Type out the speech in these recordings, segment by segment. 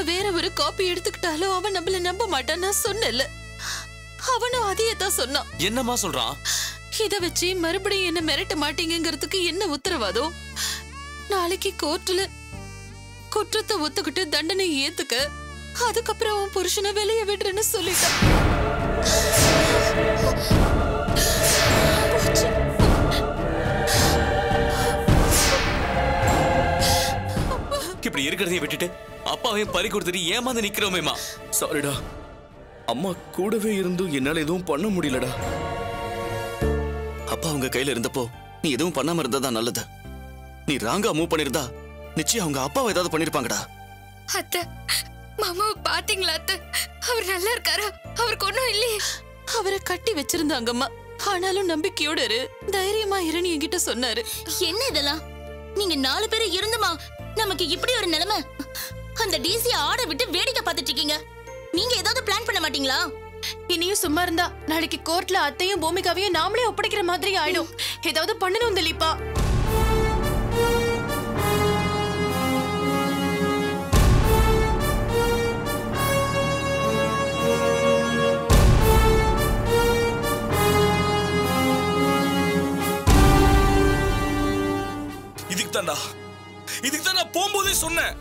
வேற ஒரு காப்பி எடுத்துக்கிட்டாலும் அவன் நம்மள நம்ப மாட்டான். நான் சொன்னல, அவனும் அதையே தான் சொன்னான். என்னமா சொல்றான்? இத வச்சு மறுபடியும் என்ன மிரட்ட மாட்டீங்கிறதுக்கு என்ன உத்தரவாதம்? நாளைக்கு கோர்ட்ல குற்றத்தை ஒத்துக்கிட்டு தண்டனை ஏத்துக்க, அதுக்கப்புறம் அவன் புருஷனை வெளியே விடுறேன்னு சொல்லிட்டான். இப்படி இருக்கிறதையும் விட்டுட்டு அப்பாவையும் பறி கொடுத்துட்டு ஏமாந்து நிக்கிறோமேமா. சாரிடா, அம்மா கூடவே இருந்தும் என்னால எதுவும் பண்ண முடியலடா. அப்பா அவங்க கையில இருந்தப்போ நீ எதுவும் பண்ணாம இருந்தா நல்லது. நீ ராங்கா மூவ் பண்ணிருந்தா நிச்சயம் அவங்க அப்பாவை ஏதாவது பண்ணிருப்பாங்கடா. அத்தை, மாமாவை பாத்தீங்களா அத்தை? அவர் நல்லா இருக்காரா? அவருக்கு ஒண்ணும் இல்லையே. அவரை கட்டி வச்சிருந்தாங்கம்மா. ஆனாலும் நம்பிக்கையோட இரு, தைரியமா இருன்னு என்கிட்ட சொன்னாரு. என்ன இதெல்லாம்? நீங்க 4 பேர் இருந்துமா நமக்கு இப்படி ஒரு நிலைமை? அந்த டிசி ஆட விட்டு வேடிக்கை பார்த்துட்டு இருக்கீங்க. நீங்க ஏதாவது பிளான் பண்ண மாட்டீங்களா? இனியும் சும்மா இருந்தா நாளைக்கு கோர்ட்ல அத்தையும் பூமிகாவையும் நாமளே ஒப்படைக்கிற மாதிரி ஆயிடும். ஏதாவது பண்ணணும் திலீப்பா. இதுக்கு தான் நான் போகும்போதே சொன்னேன்.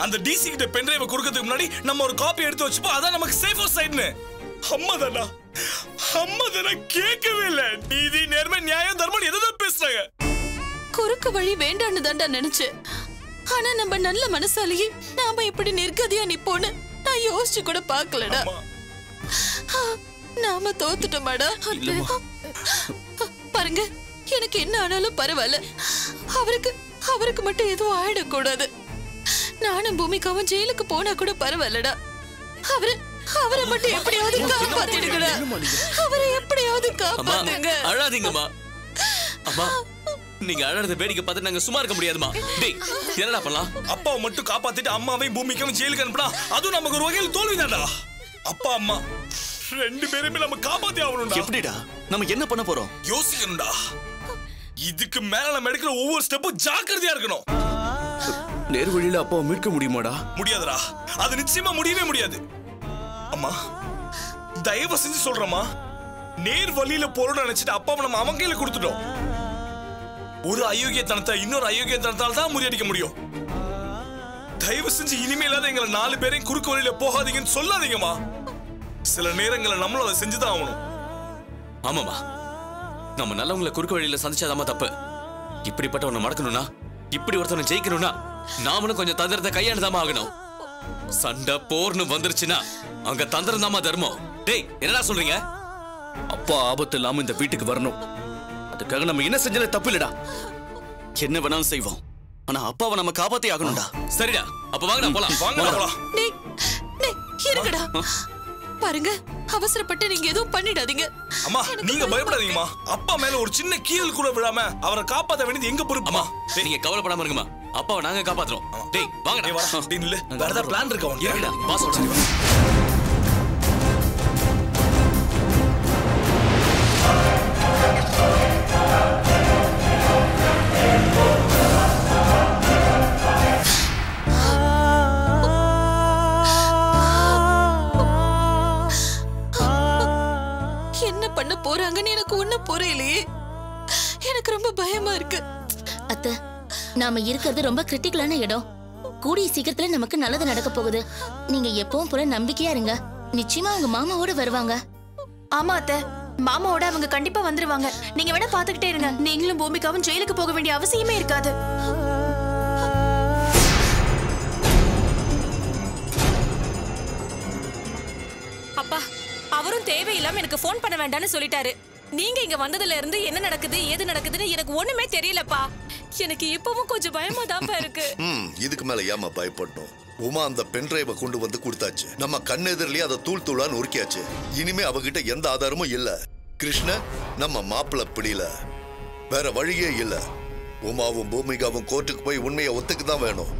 அந்த டிசி கிட்ட பென்ட்ரைவ் கொடுக்கிறதுக்கு முன்னாடி நம்ம ஒரு காப்பி எடுத்து வச்சுப்போம், அதான் நமக்கு சேஃபர் சைடுன்னு. அம்மா தானா கேட்கவே இல்ல. நீதி, நேர்மை, நியாயம், தர்மம் எதாவது பேசுறாங்க. குறுக்கு வழி வேண்டான்னு தான்டா நினைச்சேன். ஆனா நம்ம நல்ல மனசாலேயே நாம இப்படி நிர்கதியா நிப்போன்னு நான் யோசிச்சு கூட பாக்கலடா. நாம தோத்துட்டோமாடா. பாருங்க, எனக்கு என்ன ஆனாலும் பரவாயில்ல. அவருக்கு மட்டும் எதுவும் ஆயிடக்கூடாது. நானும் பூமிகாவும் ஜெயிலுக்கு போனா கூட பரவாயில்லடா. அவரை மட்டும் எப்படியாவது காப்பாத்திடுங்கடா. அவரை எப்படியாவது காப்பாத்துங்க. அழாதீங்கம்மா. அம்மா, நீங்க அழறத வேடிக்கை பார்த்து நாங்க சும்மா இருக்க முடியாதுமா. டேய், என்னடா பண்ணலாம்? அப்பாவை மட்டும் காப்பாத்திட்டு அம்மாவையும் பூமிக்காவும் ஜெயிலுக்கு அனுப்புனா அதுவும் நமக்கு ஒரு வகையில் தோல்விதான்டா. அப்பா அம்மா 2 பேருமே நம்ம காப்பாத்தி ஆகணும்டா. எப்படிடா? நம்ம என்ன பண்ண போறோம்? யோசிக்கணும்டா. இதுக்கு மேல நம்ம எடுக்கிற ஒவ்வொரு ஸ்டெப்பும் ஜாக்கிரதையா இருக்கணும். நேர் வழியில அப்பாவை மீட்க முடியுமாடா? முடியாதுடா. அது நிச்சயமா முடியவே முடியாது. அம்மா, தயவு செஞ்சு சொல்றமா, நேர் வழியில போறோம்னு நினைச்சிட்டு அப்பாவை நம்ம அவன் கையில கொடுத்துட்டோம். ஒரு அயோக்கியத்தனத்தை இன்னொரு அயோக்கியத்தனத்தால தான் முறியடிக்க முடியும். தயவு செஞ்சு இனிமேலாவது எங்களை 4 பேரையும் குறுக்கு வழியில போகாதீங்கன்னு சொல்லாதீங்கம்மா. சில நேரங்களை நம்மளும் அதை செஞ்சுதான் ஆகணும். ஆமாமா, நம்ம நல்லவங்களை குறுக்கு வழியில சந்திச்சாதாம தப்பு. இப்படிப்பட்ட ஒண்ணு மடக்கணும்னா, இப்படி ஒருத்தனை ஜெயிக்கணும்னா நாமளும் கொஞ்சம் தந்திரத்தை கையாண்டுதாம ஆகணும். சண்டை போர்னு வந்துருச்சுன்னா அங்க தந்திரம் தாமா தர்மம். டேய், என்னடா சொல்றீங்க? அப்பா ஆபத்து இல்லாம இந்த வீட்டுக்கு வரணும். அதுக்காக நம்ம என்ன செஞ்சாலே தப்பு இல்லடா. என்ன வேணாலும் செய்வோம். ஆனா அப்பாவை நம்ம காப்பாத்தி ஆகணும்டா. சரிடா, அப்ப வாங்கடா போலாம். போலாம். இருங்கடா. பாருங்க, அவசரப்பட்டு நீங்க எதுவும் பண்ணிடாதீங்க. அம்மா, நீங்க பயப்படாதீங்கம்மா. அப்பா மேல ஒரு சின்ன கீழ் கூட விழாம அவரை காப்பாத்த வேண்டியது எங்க பொறுப்புமா. நீங்க கவலைப்படாம இருங்கம்மா. அப்பாவை நாங்க காப்பாத்துறோம். டேய், வாங்கடா. வேற ஏதாவது பிளான் இருக்கா உனக்கு? இருக்கடா, பாஸ் சொல்றேன். என்ன பண்ண போறாங்கன்னு எனக்கு ஒண்ணும் புரியலையே. எனக்கு ரொம்ப பயமா இருக்கு. அத்தை, நாம இருக்கிறது ரொம்ப கிரிட்டிக்கலான இடம். கூடிய சீக்கிரத்துல நமக்கு நல்லது நடக்க போகுது. நீங்க எப்பவும் போல நம்பிக்கையா இருங்க. நிச்சயமா உங்க மாமாவோட வருவாங்க. ஆமா அத்தை, மாமாவோட அவங்க கண்டிப்பா வந்துருவாங்க. நீங்க வேணா பாத்துக்கிட்டே இருங்க. நீங்களும் பூமிகாவும் ஜெயிலுக்கு போக வேண்டிய அவசியமே இருக்காது. அப்பா, அவரும் தேவையில்லாம எனக்கு போன் பண்ண வேண்டாம்னு சொல்லிட்டாரு. நீங்க இங்க வந்ததுல இருந்து என்ன நடக்குது ஏது நடக்குதுன்னு எனக்கு ஒண்ணுமே தெரியலப்பா. எனக்கு இப்பவும் கொஞ்சம் பயமா தான்ப்பா இருக்கு. இதுக்கு மேல ஏமா பயப்படணும்? உமா அந்த பென்ட்ரைவை கொண்டு வந்து கொடுத்தாச்சு. நம்ம கண்ணெதிரிலேயே அதை தூள் தூளா நொறுக்கியாச்சு. இனிமே அவகிட்ட எந்த ஆதாரமும் இல்ல. கிருஷ்ண நம்ம மாப்பிள்ள பிடியில வேற வழியே இல்ல. உமாவும் பூமிகாவும் கோர்ட்டுக்கு போய் உண்மையை ஒத்துக்குதான் வேணும்.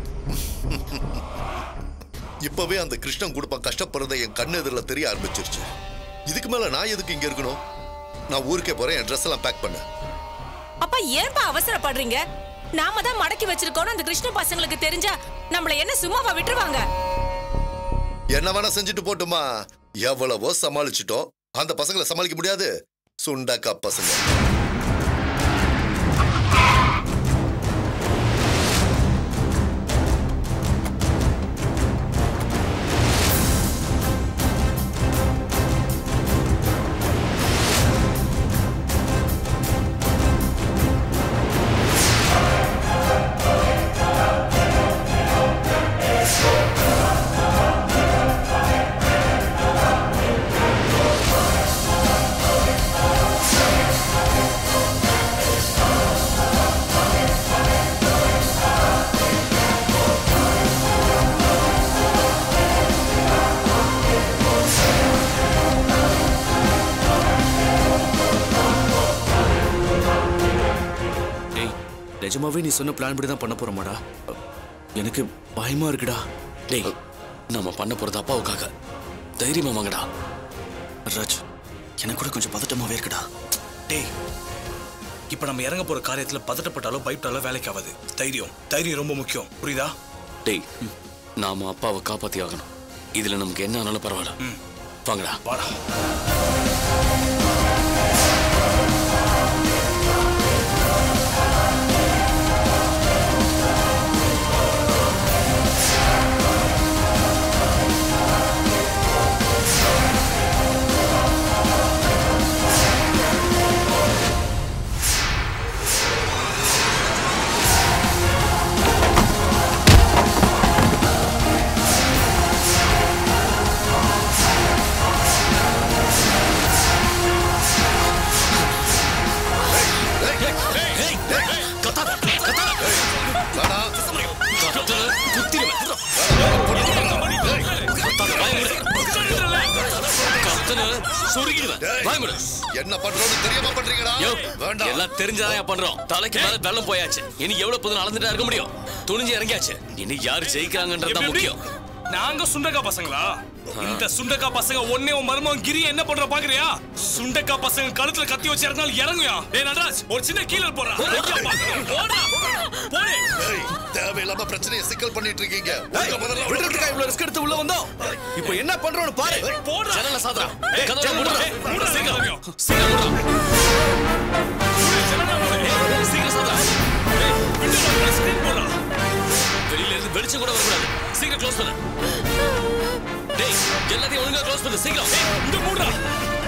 இப்பவே அந்த கிருஷ்ணன் குடும்பம் கஷ்டப்படுறதை என் கண்ணெதிரில தெரிய ஆரம்பிச்சிருச்சு. இதுக்கு மேல நான் எதுக்கு இங்க இருக்கணும்? நான் ஊருக்கே போறேன். என் ட்ரெஸ் எல்லாம் பேக் பண்ண. அப்பா, ஏன்பா அவசரப்படுறீங்க? நாம தான் மடக்கி வச்சிருக்கோம். அந்த கிருஷ்ண பசங்களுக்கு தெரிஞ்சா நம்மள என்ன சும்மாவா விட்டுருவாங்க? என்ன வேணா செஞ்சுட்டு போட்டுமா. எவ்வளவோ சமாளிச்சிட்டோம். அந்த பசங்களை சமாளிக்க முடியாது. சுண்டக்கா பசங்க. நிஜமாவே நீ சொன்ன பிளான் படி தான் பண்ண போறோமாடா? எனக்கு பயமா இருக்குடா. டேய், நம்ம பண்ண போறது அப்பாவுக்காக. தைரியமா வாங்கடா. ராஜ், எனக்கு கூட கொஞ்சம் பதட்டமாவே இருக்குடா. டேய், இப்ப நம்ம இறங்க போற காரியத்துல பதட்டப்பட்டாலோ பயப்பட்டாலோ வேலைக்கு ஆகாது. தைரியம் ரொம்ப முக்கியம். புரியுதா? டேய், நாம அப்பாவை காப்பாத்தி ஆகணும். இதுல நமக்கு என்ன ஆனாலும் பரவாயில்ல. வாங்கடா. வாடா. என்ன பண்றோம்னு தெரியாம பண்றீங்கடா? எல்லாம் தெரிஞ்சாதான் பண்றோம். தலைக்கு மேல வெள்ளம் போயாச்சு. இனி எவ்வளவு புது அளந்துட்டா இருக்க முடியும்? துணிஞ்சு இறங்கியாச்சு. இனி யாரு ஜெயிக்கிறாங்கன்றதுதான் முக்கியம். நாங்க சுண்டக்கா பசங்களா? இந்த சுண்டக்கா பசங்க ஒன்னே உன் மருமகன் கிரி என்ன பண்ற பாக்குறியா? சுண்டக்கா பசங்க கழுத்துல கத்தி வச்சு இறங்கினாலும் இறங்குயா? ஏய் நடராஜ், ஒரு சின்ன கீழ போறா. தேவையில்லாம பிரச்சனையை சிக்கல் பண்ணிட்டு இருக்கீங்க. விடுறதுக்கா இவ்வளவு ரிஸ்க் எடுத்து உள்ள வந்தோம்? இப்போ என்ன பண்றோம்னு பாரு. போடா. ஜன்னல சாத்ரா. கதவை மூடுடா. சீக்கிரம் சீக்கிரம் மூடுடா. சீக்கிரம் சாத்ரா. வெளியில இருந்து வெளிச்சம் கூட வரக்கூடாது. சீக்கிரம் க்ளோஸ் பண்ணு. டேய், எல்லாத்தையும் ஒழுங்கா க்ளோஸ் பண்ணு. சீக்கிரம். இந்த மூடுடா.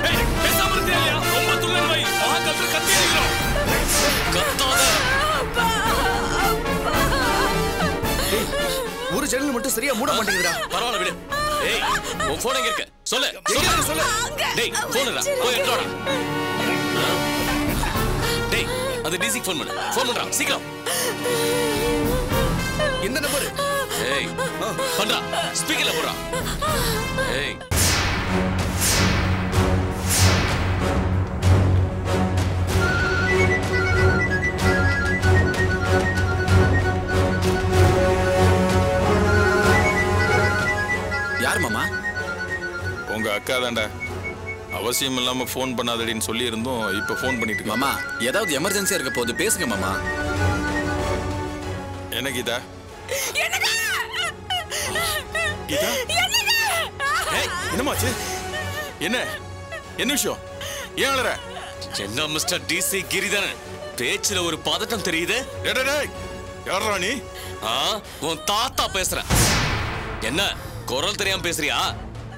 ஏய், பேசாம இருக்கியா? ரொம்ப துள்ளல் வை. கழுத்துல கத்தி எறிகிறோம். கத்தாத. ஒரு ஜன்னல் மட்டும் சரியா மூட மாட்டேங்குதுடா. பரவாயில்ல விடு. ஏய், உன் போன் எங்க இருக்கு? சொல்லு. சொல்லு. டேய், போன்டா. போய் எடுத்துடா. டேய், அது டிசிக்கு ஃபோன் பண்ணு. ஃபோன் பண்றா. சீக்கிரம். இந்த நம்பர். ஏய், பண்றா. ஸ்பீக்கர்ல போடுறா. ஏய். யார் மாமா? உங்க அக்கா தான்டா. அவசியம் இல்லாம போன் பண்ணாதடின்னு சொல்லி இருந்தோம். இப்ப போன் பண்ணிட்டு இருக்கேன். மாமா, ஏதாவது எமர்ஜென்சியா இருக்க போது பேசுங்க மாமா. என்ன கீதா? கீதா? ஏய், என்னமாச்சு? என்ன விஷயம்? ஏன் அழற? என்ன மிஸ்டர் டிசி கிரிதரன், பேச்சுல ஒரு பதட்டம் தெரியுது. யாரா நீ? உன் தாத்தா பேசுறேன். என்ன குரல் தெரியாம பேசுறியா?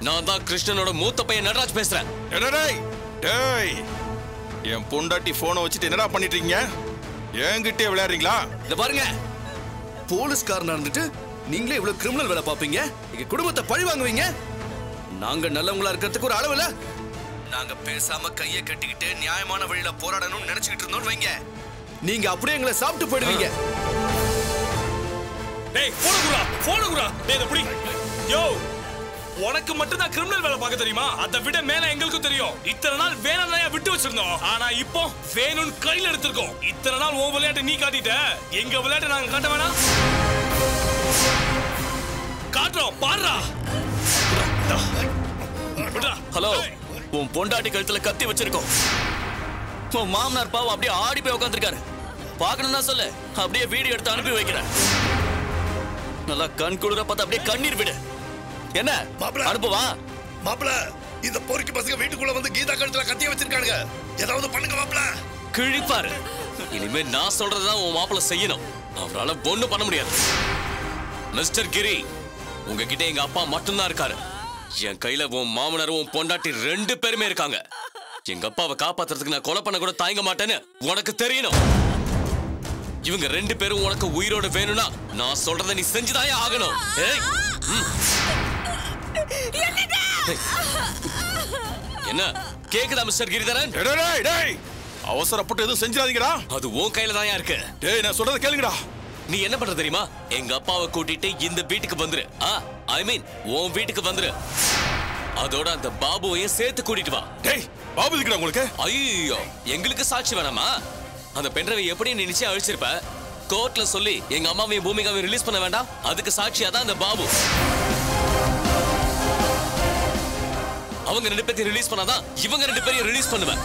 நான் தான் கிருஷ்ணனோட மூத்த பையன் நடராஜ் பேசுறேன். என் பொண்டாட்டி போனை வச்சுட்டு என்னடா பண்ணிட்டு இருக்கீங்க? என்கிட்டே விளையாடுறீங்களா? இத பாருங்க, போலீஸ்காரனா இருந்துட்டு நீங்களே இவ்வளவு கிரிமினல் வேலை பாப்பீங்க. எங்க குடும்பத்தை பழி வாங்குவீங்க. நாங்க நல்லவங்களா இருக்கிறதுக்கு ஒரு அளவு இல்ல. நாங்க பேசாம கையை கட்டிக்கிட்டு நியாயமான வழியில போராடணும்னு நினைச்சுக்கிட்டு இருந்தோம்னு வைங்க, நீங்க அப்படியே எங்களை சாப்பிட்டு போயிடுவீங்க. டேய், போடுகுறா. டேய், இத புடி. யோ, உனக்கு மட்டும் தான் கிரிமினல் வேலை பார்க்க தெரியுமா? அதை விட மேல எங்களுக்கும் தெரியும். இத்தனை நாள் வேணாம் விட்டு வச்சிருந்தோம். ஆனா இப்போ வேணும்னு கையில எடுத்திருக்கோம். இத்தனை நாள் உன் விளையாட்டை நீ காட்டிட்ட. எங்க விளையாட்டை நாங்க காட்ட வேணாம். காட்டுறோம், பாடுறா. ஹலோ, உன் பொண்டாட்டி கழுத்துல கத்தி வச்சிருக்கோம். உன் மாமனார் பாவம் அப்படியே ஆடி போய் உட்காந்துருக்காரு. பாக்கணும்னா சொல்லு, அப்படியே வீடியோ எடுத்து அனுப்பி வைக்கிறேன். நல்லா கண் குளிர பார்த்து அப்படியே கண்ணீர் விடு. என்ன மாப்பிள அனுப்புவா? மாப்பிள இந்த பொறுக்கி பசங்க வீட்டுக்குள்ள வந்து கீதா கழுத்துல கத்திய வச்சிருக்கானுங்க. ஏதாவது பண்ணுங்க மாப்பிள. கிழிப்பாரு. இனிமே நான் சொல்றதுதான் உன் மாப்பிள்ள செய்யணும். அவரால ஒண்ணும் பண்ண முடியாது. மிஸ்டர் கிரி, உங்ககிட்ட எங்க அப்பா மட்டும்தான் இருக்காரு. என் கையில உன் மாமனாரும் உன் பொண்டாட்டி 2 பேருமே இருக்காங்க. எங்க அப்பாவை காப்பாத்துறதுக்கு நான் கொலை பண்ண கூட தயங்க மாட்டேன்னு உனக்கு தெரியணும். இவங்க 2 பேரும் உனக்கு உயிரோட வேணும்னா நான் சொல்றதை நீ செஞ்சுதாயே ஆகணும். ஏய், என்ன கேக்குதா மிஸ்டர் கிரிதரன்? அவசரப்பட்டு எதுவும் செஞ்சிடாதீங்கடா. அது உன் கையில தான் இருக்கு. டேய், நான் சொல்றத கேளுங்கடா. நீ என்ன பண்ற தெரியுமா? எங்க அப்பாவை கூட்டிட்டு இந்த வீட்டுக்கு வந்துரு. ஐ மீன் உன் வீட்டுக்கு வந்துரு. அதோட அந்த பாபுவையும் சேர்த்து கூட்டிட்டு வா. டேய், பாபு இருக்குடா உங்களுக்கு? ஐயோ, எங்களுக்கு சாட்சி வேணாமா? அந்த பெண்றவை எப்படி நீ நிச்சயம் அழிச்சிருப்ப? கோர்ட்ல சொல்லி எங்க அம்மாவையும் பூமிகாவையும் ரிலீஸ் பண்ண வேண்டாம்? அதுக்கு சாட்சியா தான் அந்த பாபு. அவங்க 2 பேரையும் ரிலீஸ் பண்ணாதான் இவங்க 2 பேரையும் ரிலீஸ் பண்ணுவேன்.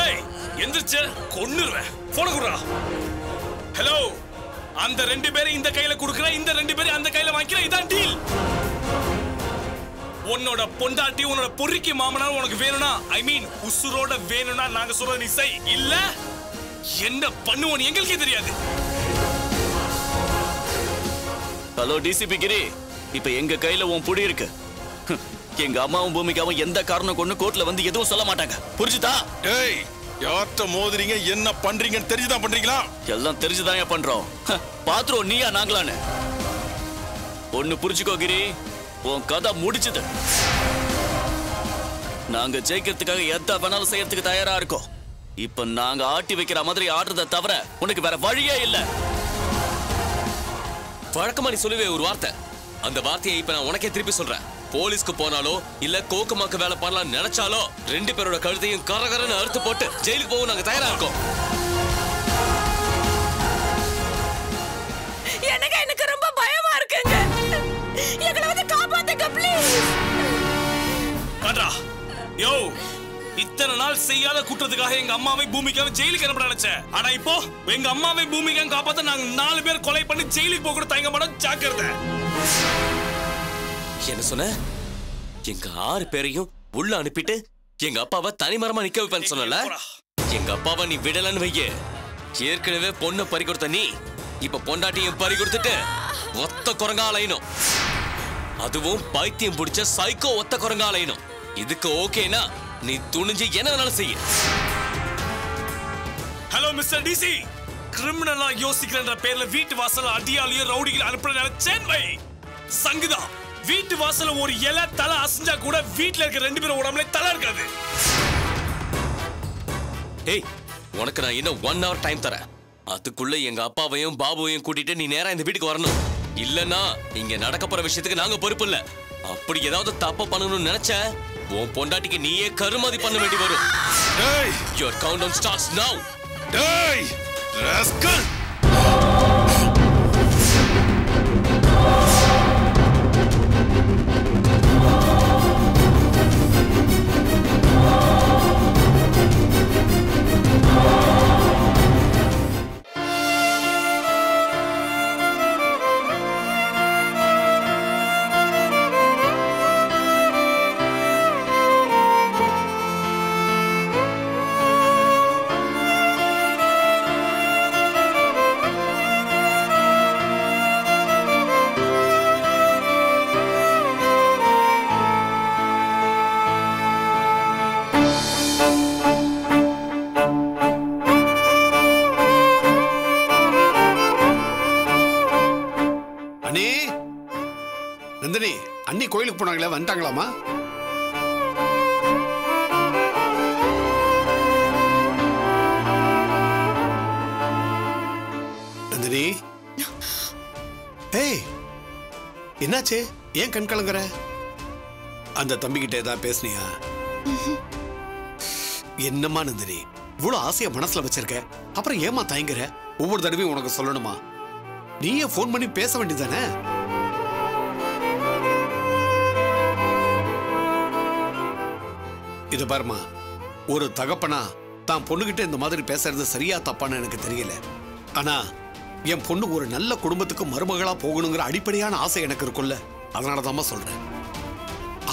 ஏய், எந்திரச்சு கொன்னுருவேன். போன குடுறா. ஹலோ, அந்த 2 பேரை இந்த கையில குடுக்குற, இந்த 2 பேரை அந்த கையில வாங்கிக்கிற. இதான் டீல். உன்னோட பொண்டாட்டி உன்னோட பொறுக்கி மாமனார் உனக்கு வேணும்னா, ஐ மீன் உசுரோட வேணும்னா நாங்க சொல்றத நீ செய். இல்ல என்ன பண்ணுவோன்னு எங்களுக்கே தெரியாது. ஹலோ டிசிபி கிரி, இப்ப எங்க கையில உன் புடி இருக்கு. எங்க அம்மாவும் பூமிக்காவும் எந்த காரணம் கொண்டு கோர்ட்ல வந்து எதுவும் சொல்ல மாட்டாங்க. புரிஞ்சுதா? டேய், யார்ட்ட மோதுறீங்க, என்ன பண்றீங்கன்னு தெரிஞ்சுதான் பண்றீங்களா? எல்லாம் தெரிஞ்சுதான் பண்றோம். பாத்துறோம் நீயா நாங்களான்னு. ஒண்ணு புரிஞ்சுக்கோ கிரி, உன் கதை முடிச்சுது. நாங்க ஜெயிக்கிறதுக்காக எந்த வேணாலும் செய்யறதுக்கு தயாரா இருக்கோம். இப்ப நாங்க ஆட்டி வைக்கிற மாதிரி ஆடுறத தவிர உனக்கு வேற வழியே இல்ல. வழக்கமா நீ சொல்லுவே ஒரு வார்த்தை. அந்த வார்த்தையை இப்ப நான் உனக்கே திருப்பி சொல்றேன். போலீஸ்க்கு போனாலோ இல்ல கோக்குமாக்கு வேலை பண்ணலாம் நினைச்சாலோ 2 பேரோட கழுத்தையும் கரகரன்னு அறுத்து போட்டு ஜெயிலுக்கு போக நாங்க தயாரா இருக்கோம். எனக்கு ரொம்ப பயமா இருக்குங்க. எங்களை வந்து காப்பாத்துங்க ப்ளீஸ். அடா யோ, இத்தனை நாள் செய்யாத குற்றத்துக்காக எங்க அம்மாவை பூமிக்காவை ஜெயிலுக்கு அனுப்ப நினைச்சேன். ஆனா இப்போ எங்க அம்மாவை பூமிக்காவை காப்பாத்த நாங்க 4 பேர் கொலை பண்ணி ஜெயிலுக்கு போக கூட தயங்க மாட்டோம். ஜாக்கிரதை. என்ன சொன்ன? எங்க 6 பேரையும் உள்ள அனுப்பிட்டு எங்க அப்பாவை தனிமரமா நிக்க வைப்பேன்னு சொன்னல? எங்க அப்பாவை நீ விடலன்னு வைய, ஏற்கனவே பொண்ணை பறி கொடுத்த நீ இப்ப பொண்டாட்டியும் பறி கொடுத்துட்டு ஒத்த குரங்கா அலையணும். அதுவும் பைத்தியம் பிடிச்ச சைக்கோ ஒத்த குரங்கா அலையணும். இதுக்கு ஓகேனா நீ துணிஞ்சு என்ன வேணாலும் செய்ய. ஹலோ மிஸ்டர் டிசி, கிரிமினலா யோசிக்கிற பேர்ல வீட்டு வாசல்ல அடியாளியும் ரவுடிகள் அனுப்புற நினைச்சேன் வை. சங்குதா, வீட்டு வாசல்ல ஒரு இலை தலை அசைஞ்சா கூட வீட்டுல இருக்க 2 பேரும் உடம்புல தலை இருக்காது. ஏய், உனக்கு நான் இன்னும் 1 hour டைம் தரேன். அதுக்குள்ள எங்க அப்பாவையும் பாபுவையும் கூட்டிட்டு நீ நேரா இந்த வீட்டுக்கு வரணும். இல்லன்னா இங்க நடக்க போற விஷயத்துக்கு நாங்க பொறுப்பு இல்ல. அப்படி ஏதாவது தப்பு பண்ணணும்னு நினைச்ச உன் பொண்டாட்டிக்கு நீயே கருமாதி பண்ண வேண்டி வரும். டேய், your countdown starts now. டேய் ராஸ்கல். நந்தினி, அண்ணி கோயிலுக்கு போனாங்களே, வந்துட்டாங்களாமா? நந்தினி, ஏய் என்னாச்சு? ஏன் கண் கலங்குற? அந்த தம்பிக்கிட்ட ஏதாவது பேசுனியா? என்னம்மா நந்தினி, இவ்வளவு ஆசையா மனசுல வச்சிருக்க, அப்புறம் ஏமா தயங்குற? ஒவ்வொரு தடவையும் உனக்கு சொல்லணுமா? நீயே போன் பண்ணி பேச வேண்டியதானே? இது பாருமா, ஒரு தகப்பனா தான் பொண்ணுகிட்ட இந்த மாதிரி பேசுறது சரியா தப்பான்னு எனக்கு தெரியல. ஆனா என் பொண்ணு ஒரு நல்ல குடும்பத்துக்கு மருமகளா போகணுங்கிற அடிப்படையான ஆசை எனக்கு இருக்குல்ல, அதனாலதாம்மா சொல்றேன்.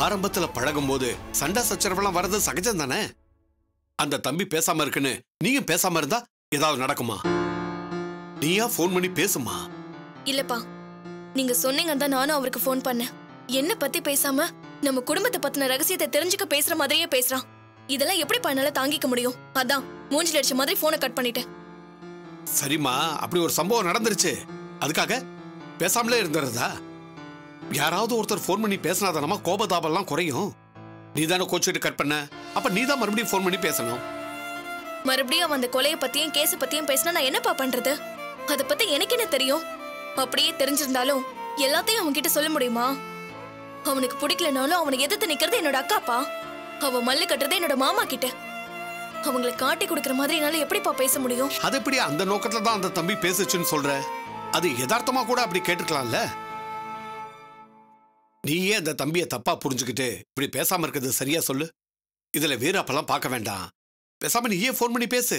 ஆரம்பத்துல பழகும் போது சண்டை சச்சரவெல்லாம் வர்றது சகஜம் தானே. அந்த தம்பி பேசாம இருக்குன்னு நீயும் பேசாம இருந்தா ஏதாவது நடக்குமா? நீயா போன் பண்ணி பேசுமா? இல்லப்பா, நீங்க சொன்னீங்கன்னு தான் நானும் அவருக்கு போன் பண்ணேன். என்ன பத்தி பேசாம நம்ம குடும்பத்தை பத்தின ரகசியத்தை தெரிஞ்சுக்க பேசுற மாதிரியே பேசுறான். இதெல்லாம் எப்படி பண்ணால தாங்கிக்க முடியும்? அதான் மூஞ்சில அடிச்ச மாதிரி போனை கட் பண்ணிட்டேன். சரிம்மா, அப்படி ஒரு சம்பவம் நடந்துருச்சு, அதுக்காக பேசாமலே இருந்துறதா? யாராவது ஒருத்தர் போன் பண்ணி பேசினாதானமா கோபதாபெல்லாம் குறையும். நீதானே கோச்சிட்டு கட் பண்ண, அப்ப நீதான் மறுபடியும் போன் பண்ணி பேசணும். மறுபடியும் அந்த கொலைய பத்தியும் கேஸ் பத்தியும் பேசினா நான் என்னப்பா பண்றது? அத பத்தி எனக்கு என்ன தெரியும்? அப்படியே தெரிஞ்சிருந்தாலும் எல்லாத்தையும் அவன் கிட்ட சொல்ல முடியுமா? அவனுக்கு பிடிக்கலனாலும் அவனை எதிர்த்து நிக்கிறது என்னோட அக்காப்பா. அவ மல்லு கட்டுறது என்னோட மாமா கிட்ட. அவங்களை காட்டி கொடுக்கற மாதிரி என்னால எப்படிப்பா பேச முடியும்? அது எப்படி அந்த நோக்கத்துல தான் அந்த தம்பி பேசுச்சுன்னு சொல்ற? அது யதார்த்தமா கூட அப்படி கேட்டுக்கலாம்ல. நீயே அந்த தம்பியை தப்பா புரிஞ்சுக்கிட்டு இப்படி பேசாம இருக்கிறது சரியா சொல்லு. இதுல வீராப்பெல்லாம் பார்க்க வேண்டாம். பேசாம நீயே போன் பண்ணி பேசு.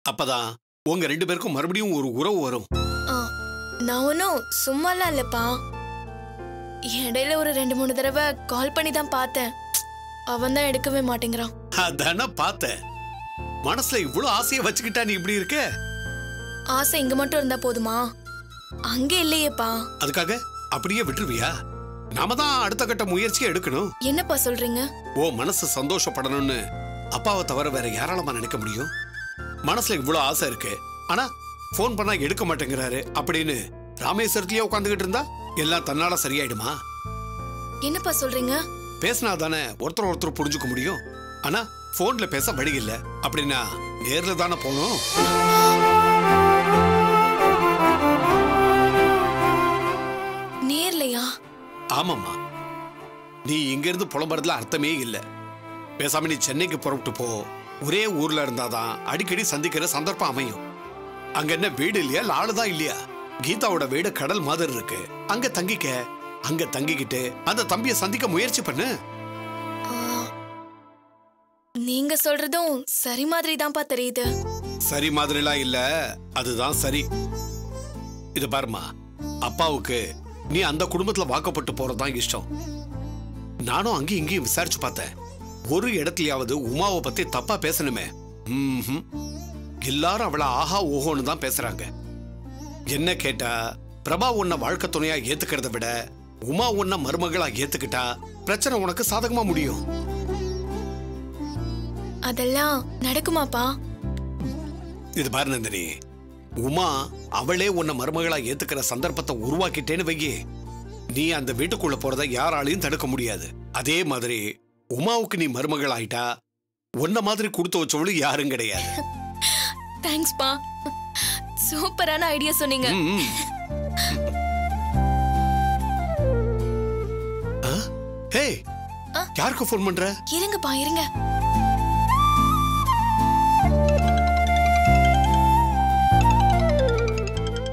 அப்பதான் உங்க 2 பேருக்கும் மறுபடியும் ஒரு உறவு வரும். நான் ஒன்னும் சும்மாலாம் இல்லப்பா. இடையில ஒரு 2-3 தடவை கால் பண்ணி தான் பார்த்தேன். அவன் தான் எடுக்கவே மாட்டேங்கிறான். அதான பார்த்தேன். மனசுல இவ்வளவு ஆசையை வச்சுக்கிட்டா நீ இப்படி இருக்க? ஆசை இங்க மட்டும் இருந்தா போதுமா? அங்க இல்லையேப்பா. அதுக்காக அப்படியே விட்டுருவியா? நாம தான் அடுத்த கட்ட முயற்சியை எடுக்கணும். என்னப்பா சொல்றீங்க? ஓ மனசு சந்தோஷப்படணும்னு அப்பாவை தவிர வேற யாராலமா நினைக்க முடியும்? மனசுல இவ்வளவு ஆசை இருக்கு, ஆனா போன் பண்ணா எடுக்க மாட்டேங்கிறாரு அப்படின்னு ராமேஸ்வரத்திலேயே உட்காந்துக்கிட்டு இருந்தா எல்லாம் தன்னால சரியாயிடுமா? என்னப்பா சொல்றீங்க? பேசினா தானே ஒருத்தர் புரிஞ்சுக்க முடியும். ஆனா போன்ல பேச வழி இல்ல அப்படின்னா நேர்ல தானே போகணும். நேர்லையா? ஆமாம்மா, நீ இங்க இருந்து புலம்புறதுல அர்த்தமே இல்ல. பேசாம நீ சென்னைக்கு புறப்பட்டு போ. ஒரே ஊர்ல இருந்தாதான் அடிக்கடி சந்திக்கிற சந்தர்ப்பம் அமையும். அங்க என்ன வீடு இல்லையா, ஆளுதான் இல்லையா? கீதாவோட வீடு கடல் மாதிரி இருக்கு. அங்க தங்கிக்க. அங்க தங்கிக்கிட்டு அந்த தம்பியை சந்திக்க முயற்சி பண்ணு. நீங்க சொல்றதும் சரி மாதிரி தான்ப்பா தெரியுது. சரி மாதிரிலாம் இல்ல, அதுதான் சரி. இது பாருமா, அப்பாவுக்கு நீ அந்த குடும்பத்துல வாக்கப்பட்டு போறதுதான் இஷ்டம். நானும் அங்கேயும் இங்கேயும் விசாரிச்சு பார்த்தேன். ஒரு இடத்துலயாவது உமாவை பத்தி தப்பா பேசணுமே. எல்லாரும் அவளை ஆஹா ஓஹோன்னு தான் பேசுறாங்க. என்ன கேட்டா, பிரபா உன்னை வாழ்க்கை துணையா ஏத்துக்கிறத விட உமா உன்னை மருமகளா ஏத்துக்கிட்டா பிரச்சனை உனக்கு சாதகமா முடியும். அதெல்லாம் நடக்குமாப்பா? இது பாரு நந்தினி, உமா அவளே உன்னை மருமகளா ஏத்துக்கிற சந்தர்ப்பத்தை உருவாக்கிட்டேன்னு வையே, நீ அந்த வீட்டுக்குள்ள போறத யாராலையும் தடுக்க முடியாது. அதே மாதிரி உமாவுக்கு நீ மருமகள் ஆயிட்டா உன்ன மாதிரி கொடுத்து வச்சவளும் யாரும் கிடையாது. தேங்க்ஸ்பா, சூப்பரான ஐடியா சொன்னீங்க. ஹே, யாருக்கு ஃபோன் பண்ற? இருங்கப்பா இருங்க.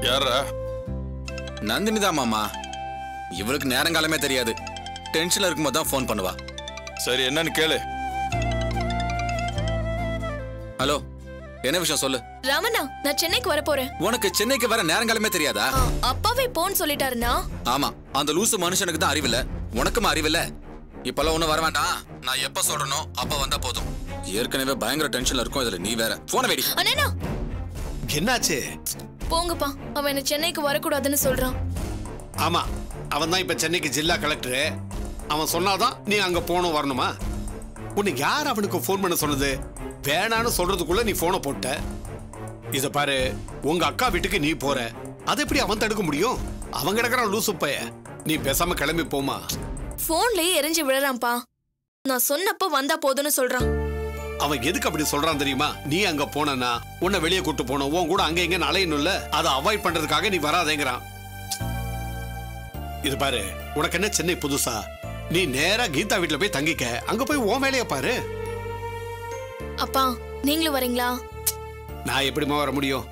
யாரா? நந்தினி தான் மாமா. இவளுக்கு நேரங்காலமே தெரியாது. டென்ஷன்ல இருக்கும்போது தான் ஃபோன் பண்ணுவா. சரி, என்னன்னு கேளு. ஹலோ, என்ன விஷயம் சொல்லு. ராமண்ணா, நான் சென்னைக்கு வர போறேன். உனக்கு சென்னைக்கு வர நேரங்காலமே தெரியாதா? அப்பாவே போன் சொல்லிட்டாருன்னா? ஆமா, அந்த லூசு மனுஷனுக்கு தான் அறிவில்ல, உனக்கும் அறிவில்ல. இப்பெல்லாம் ஒண்ணு வர வேண்டாம். நான் எப்ப சொல்றனோ அப்ப வந்தா போதும். ஏற்கனவே பயங்கர டென்ஷன்ல இருக்கும், இதுல நீ வேற. போன வெடி. அண்ணா, என்னாச்சு? போங்கப்பா, அவன் என்ன சென்னைக்கு வரக்கூடாதுன்னு சொல்றான். ஆமா, அவன் தான் இப்ப சென்னைக்கு ஜில்லா கலெக்டர். அவன் சொன்னாதான் நீ அங்க போனும் வரணுமா? உன்னை யார் அவனுக்கு போன் பண்ண சொன்னது? வேணான்னு சொல்றதுக்குள்ள நீ போனை போட்ட. இத பாரு, உங்க அக்கா வீட்டுக்கு நீ போற, அதை எப்படி அவன் தடுக்க முடியும்? அவன் கிடக்குறான் லூசு பைய. நீ பேசாம கிளம்பி போமா. போன்லயே எரிஞ்சு விழறான்ப்பா. நான் சொன்னப்ப வந்தா போதும்னு சொல்றான். அவன் எதுக்கு அப்படி சொல்றான் தெரியுமா? நீ அங்க போனா உன்னை வெளியே கூட்டு போனோம், உன் கூட அங்க இங்க அலையணும்ல, அதை அவாய்ட் பண்றதுக்காக நீ வராதேங்கிறான். இது பாரு, உனக்கு என்ன சென்னை புதுசா? நீ நேரா கீதா வீட்டுல போய் தங்கிக்க. அங்க போய் உன் வேலைய பாரு. அப்பா, நீங்களும் வரீங்களா? நான் எப்படிமா வர முடியும்?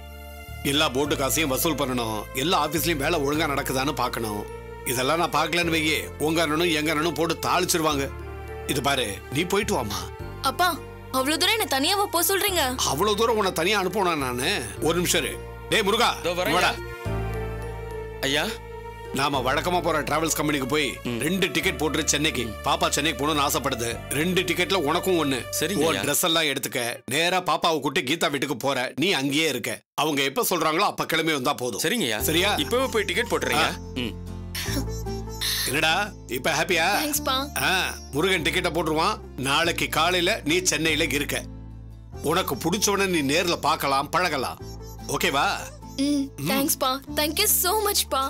எல்லா போட்டு காசையும் வசூல் பண்ணணும், எல்லா ஆபீஸ்லயும் வேலை ஒழுங்கா நடக்குதான்னு பாக்கணும். இதெல்லாம் நான் பாக்கலன்னு வையே, உங்க அண்ணனும் எங்க அண்ணனும் போட்டு தாளிச்சிருவாங்க. இது பாரு, நீ போயிட்டு வாமா. அப்பா, அவ்வளவு தூரம் என்ன தனியாவா போக சொல்றீங்க? அவ்வளவு தூரம் உன்னை தனியா அனுப்பணும் நானு? ஒரு நிமிஷம். டேய் முருகா, வாடா. ஐயா நாம வழக்கமா போற டிராவல்ஸ் கம்பெனிக்கு போய் 2 டிக்கெட் போட்டு சென்னைக்கு. பாப்பா சென்னைக்கு போகணும்னு ஆசைப்படுது. 2 டிக்கெட்ல உனக்கும் ஒண்ணு. சரிங்க. ஒரு ட்ரெஸ் எல்லாம் எடுத்துக்க. நேரா பாப்பாவை கூட்டி கீதா வீட்டுக்கு போற. நீ அங்கேயே இருக்க. அவங்க எப்ப சொல்றாங்களோ அப்ப கிளம்பி வந்தா போதும். சரிங்கய்யா. சரியா? இப்பவே போய் டிக்கெட் போட்டுறீங்க. என்னடா இப்ப ஹாப்பியா? தேங்க்ஸ்பா. முருகன் டிக்கெட்டை போட்டுருவான். நாளைக்கு காலையில நீ சென்னையில இருக்க. உனக்கு பிடிச்சவன நீ நேர்ல பார்க்கலாம், பழகலாம். ஓகேவா? தேங்க்ஸ்பா. தேங்க் யூ so much பா.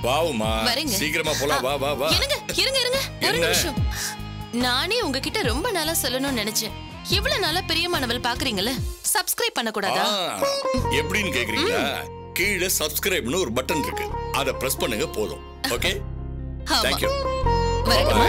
வாவுமா, வரேங்க. சீக்கிரமா போலாம். வா வா வா. இருங்க ஒரு நிமிஷம். நானே உங்ககிட்ட ரொம்ப நாளா சொல்லணும்னு நினைச்சேன். இவ்வளவு நாளா பிரியமானவள் பாக்குறீங்கல்ல, சப்ஸ்கிரைப் பண்ண கூடாதா? எப்படின்னு கேக்குறீங்களா? கீழே சப்ஸ்கிரைப்னு ஒரு பட்டன் இருக்கு. அதை பிரஸ் பண்ணுங்க போதும். ஓகே, ஆமா. தேங்க்யூ. வரட்டுமா?